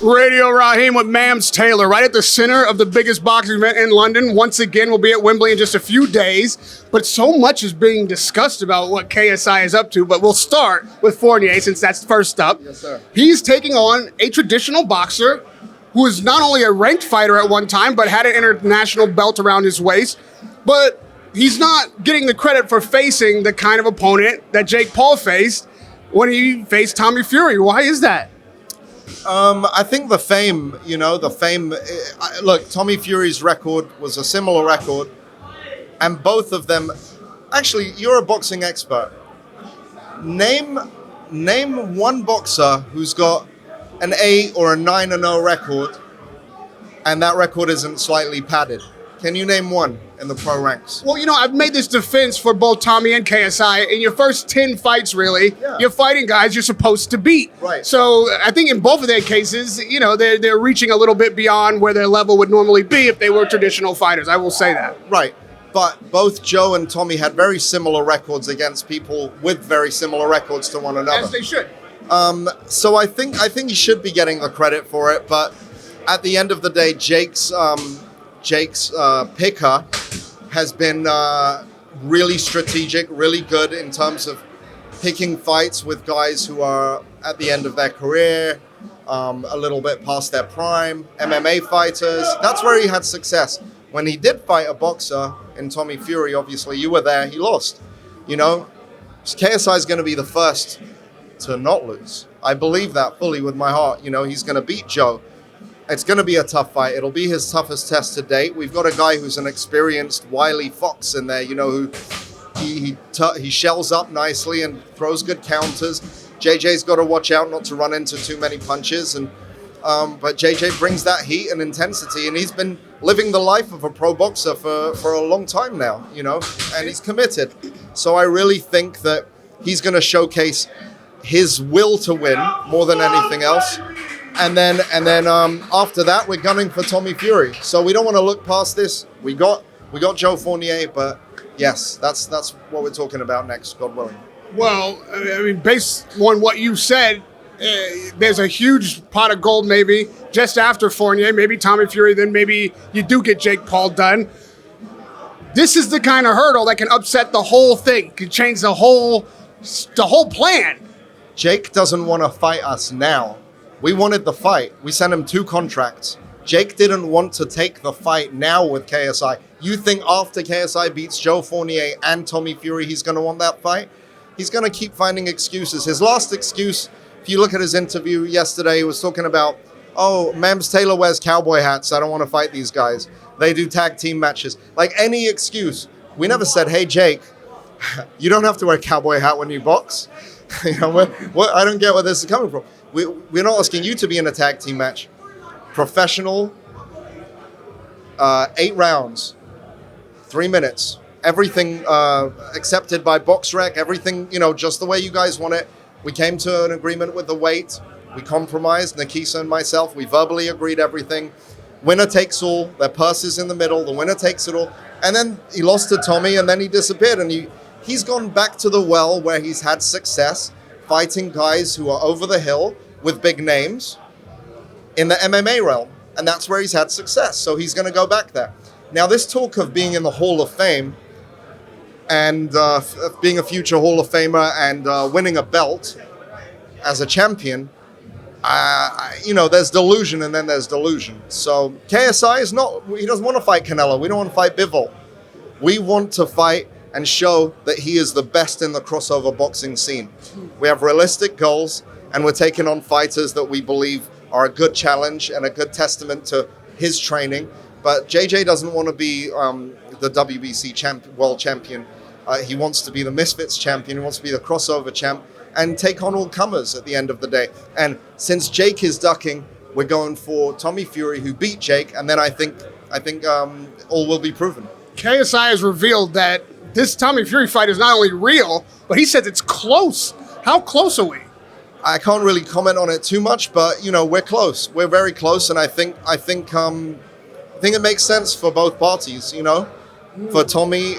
Radio Rahim with Mams Taylor, right at the center of the biggest boxing event in London. Once again, we'll be at Wembley in just a few days, but so much is being discussed about what KSI is up to, but we'll start with Fournier since that's first up. Yes, sir. He's taking on a traditional boxer who was not only a ranked fighter at one time, but had an international belt around his waist, but he's not getting the credit for facing the kind of opponent that Jake Paul faced when he faced Tommy Fury. Why is that? I think the fame, look, Tommy Fury's record was a similar record, and both of them, actually, you're a boxing expert. Name one boxer who's got an 8 or a 9-0 record, and that record isn't slightly padded. Can you name one in the pro ranks? Well, I've made this defense for both Tommy and KSI. In your first 10 fights, really, you're fighting guys you're supposed to beat. Right. So I think in both of their cases, they're reaching a little bit beyond where their level would normally be if they were traditional fighters. I will say that. Right. But both Joe and Tommy had very similar records against people with very similar records to one another. As they should. So I think he should be getting the credit for it. But at the end of the day, Jake's picker has been really strategic, really good in terms of picking fights with guys who are at the end of their career, a little bit past their prime, MMA fighters. That's where he had success. When he did fight a boxer in Tommy Fury, obviously you were there, he lost. KSI is going to be the first to not lose. I believe that fully with my heart. He's going to beat Joe. It's going to be a tough fight. It'll be his toughest test to date. We've got a guy who's an experienced, wily fox in there, who he shells up nicely and throws good counters. JJ's got to watch out not to run into too many punches, but JJ brings that heat and intensity, and he's been living the life of a pro boxer for a long time now, and he's committed. So I really think that he's going to showcase his will to win more than anything else. And then after that, we're gunning for Tommy Fury. So we don't want to look past this. We got Joe Fournier, but yes, that's what we're talking about next, God willing. Well, based on what you said, there's a huge pot of gold maybe just after Fournier, maybe Tommy Fury, then maybe you do get Jake Paul done. This is the kind of hurdle that can upset the whole thing, can change the whole plan. Jake doesn't want to fight us now. We wanted the fight. We sent him 2 contracts. Jake didn't want to take the fight now with KSI. You think after KSI beats Joe Fournier and Tommy Fury, he's going to want that fight? He's going to keep finding excuses. His last excuse, if you look at his interview yesterday, he was talking about, Mams Taylor wears cowboy hats. I don't want to fight these guys. They do tag team matches. Like any excuse. We never said, hey, Jake, you don't have to wear a cowboy hat when you box. I don't get where this is coming from. We're not asking you to be in a tag team match. Professional, 8 rounds, 3 minutes. Everything accepted by BoxRec, everything, just the way you guys want it. We came to an agreement with the weight. We compromised, Nikisa and myself. We verbally agreed everything. Winner takes all. Their purse is in the middle. The winner takes it all. And then he lost to Tommy, and then he disappeared. And he's gone back to the well where he's had success, fighting guys who are over the hill with big names in the MMA realm. And that's where he's had success. So he's going to go back there. Now, this talk of being in the Hall of Fame and being a future Hall of Famer and winning a belt as a champion, there's delusion and then there's delusion. So KSI he doesn't want to fight Canelo. We don't want to fight Bivol. We want to fight and show that he is the best in the crossover boxing scene. We have realistic goals, and we're taking on fighters that we believe are a good challenge and a good testament to his training. But JJ doesn't want to be the WBC world champion. He wants to be the Misfits champion. He wants to be the crossover champ and take on all comers at the end of the day. And since Jake is ducking, we're going for Tommy Fury, who beat Jake, and then I think all will be proven. KSI has revealed that this Tommy Fury fight is not only real, but he says it's close. How close are we? I can't really comment on it too much, but we're close. We're very close, and I think it makes sense for both parties. For Tommy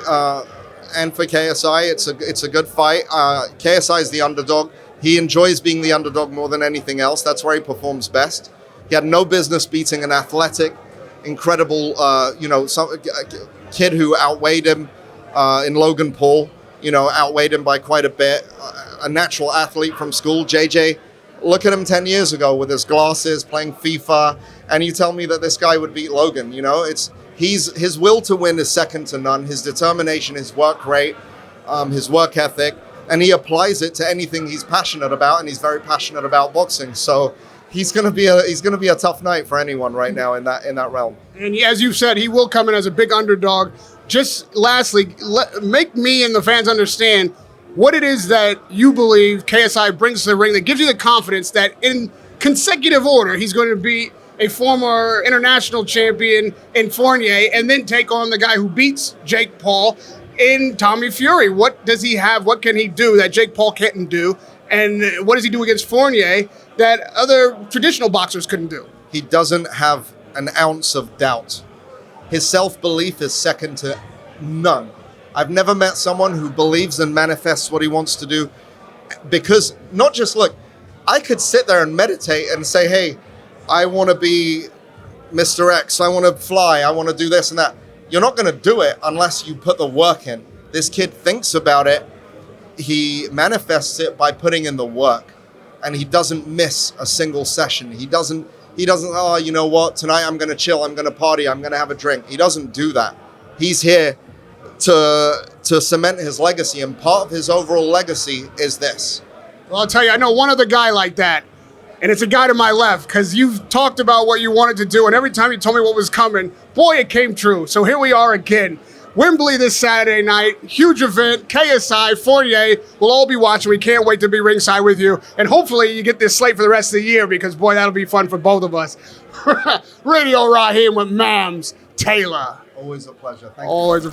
and for KSI, it's a good fight. KSI is the underdog. He enjoys being the underdog more than anything else. That's where he performs best. He had no business beating an athletic, incredible, kid who outweighed him in Logan Paul. Outweighed him by quite a bit. A natural athlete from school, JJ. Look at him 10 years ago with his glasses, playing FIFA, and you tell me that this guy would beat Logan. His will to win is second to none. His determination, his work rate, his work ethic, and he applies it to anything he's passionate about, and he's very passionate about boxing. So he's gonna be a tough night for anyone right now in that realm. And as you said, he will come in as a big underdog. Just lastly, make me and the fans understand what it is that you believe KSI brings to the ring that gives you the confidence that in consecutive order he's going to be a former international champion in Fournier and then take on the guy who beats Jake Paul in Tommy Fury. What does he have? What can he do that Jake Paul can't do? And what does he do against Fournier that other traditional boxers couldn't do? He doesn't have an ounce of doubt. His self-belief is second to none. I've never met someone who believes and manifests what he wants to do, because I could sit there and meditate and say, hey, I want to be Mr. X, I want to fly, I want to do this and that. You're not going to do it unless you put the work in. This kid thinks about it, he manifests it by putting in the work, and he doesn't miss a single session. He doesn't, oh, you know what, tonight I'm going to chill, I'm going to party, I'm going to have a drink. He doesn't do that. He's here to cement his legacy, and part of his overall legacy is this. Well, I'll tell you, I know one other guy like that, and it's a guy to my left, because you've talked about what you wanted to do, and every time you told me what was coming, boy, it came true. So here we are again. Wembley this Saturday night, huge event, KSI, Fournier, we'll all be watching. We can't wait to be ringside with you. And hopefully you get this slate for the rest of the year, because, boy, that'll be fun for both of us. Radio Rahim with Mams Taylor. Always a pleasure. Thank you. Always a